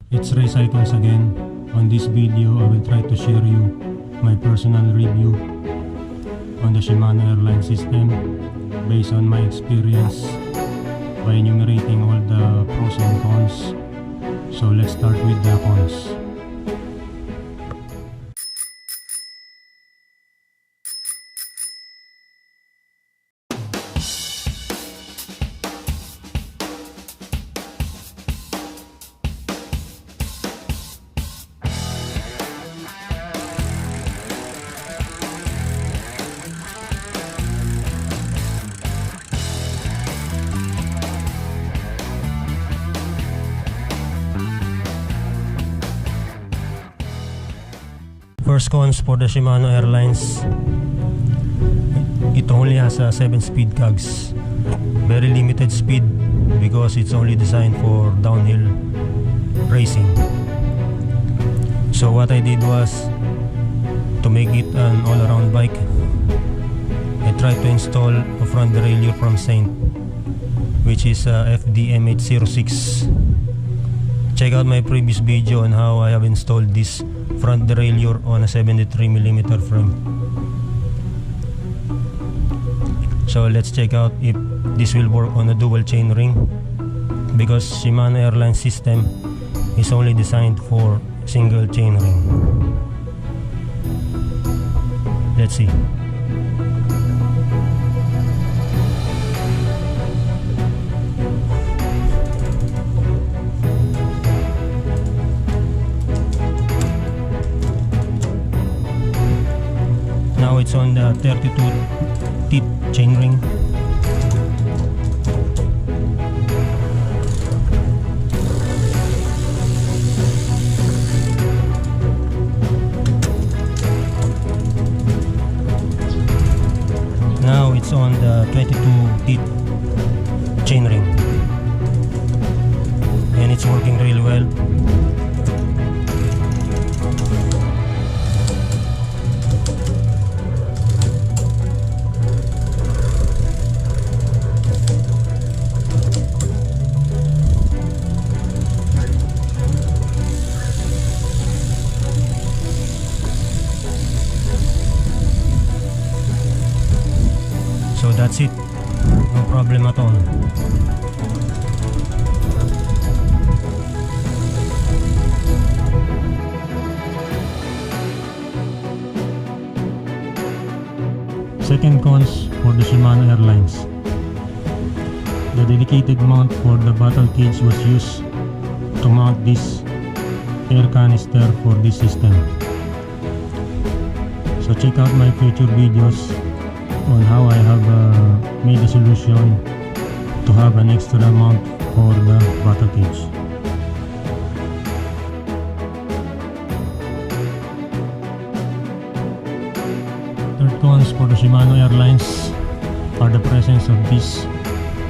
It's Ray Cycles again. On this video, I will try to share you my personal review on the Shimano airline system based on my experience by enumerating all the pros and cons. So let's start with the cons. First cons for the Shimano Airlines, it only has a 7-speed cogs, very limited speed because it's only designed for downhill racing. So what I did was to make it an all-around bike. I tried to install a front derailleur from Saint, which is a FDM806. Check out my previous video on how I have installed this front derailleur on a 73mm frame. So let's check out if this will work on a dual chain ring, because Shimano airline system is only designed for single chain ring. Let's see. Now it's on the 32 teeth chain ring. Now it's on the 22 teeth chain ring, and it's working really well. So that's it, no problem at all. Second cons for the Shimano Airlines. The dedicated mount for the battle cage was used to mount this air canister for this system. So check out my future videos on how I have made a solution to have an extra mount for the battle cage. Third cons for the Shimano Airlines are the presence of these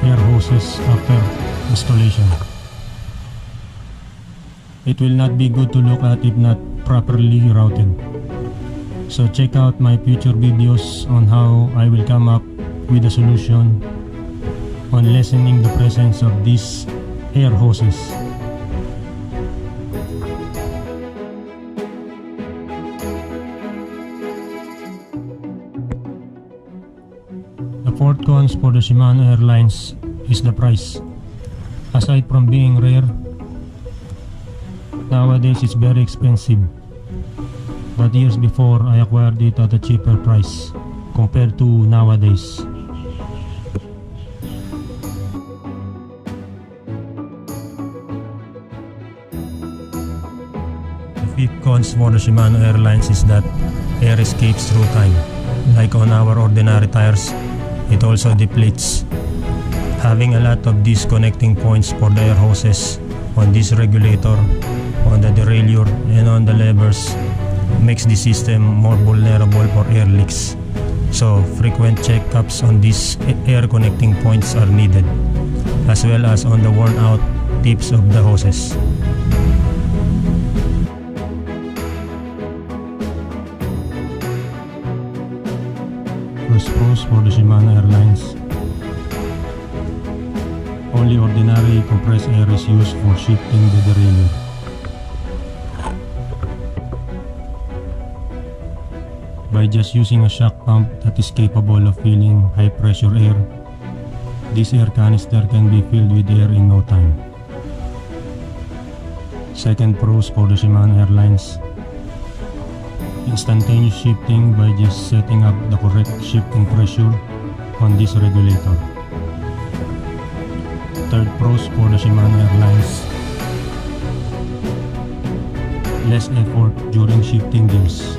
air hoses after installation. It will not be good to look at if not properly routed. So check out my future videos on how I will come up with a solution on lessening the presence of these air hoses. The fourth cons for the Shimano Airlines is the price. Aside from being rare, nowadays it's very expensive. But years before, I acquired it at a cheaper price compared to nowadays. The fifth cons for the Shimano Airlines is that air escapes through time. Like on our ordinary tires, it also depletes. Having a lot of these connecting points for the air hoses on this regulator, on the derailleur, and on the levers makes the system more vulnerable for air leaks. So frequent checkups on these air connecting points are needed, as well as on the worn out tips of the hoses. First pros for the Shimano Airlines. Only ordinary compressed air is used for shifting the derailleur. by just using a shock pump that is capable of filling high pressure air. This air canister can be filled with air in no time. Second pros for the Shimano Airlines: instantaneous shifting by just setting up the correct shifting pressure on this regulator. Third pros for the Shimano Airlines: less effort during shifting gears.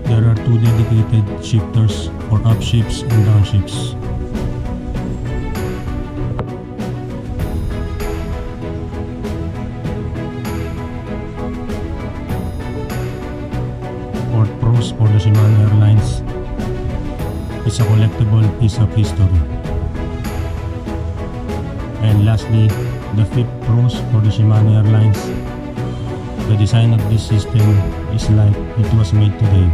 There are two dedicated shifters for upshifts and downshifts. Fourth pros for the Shimano Airlines: it's a collectible piece of history. And lastly, the fifth pros for the Shimano Airlines: the design of this system is like it was made today.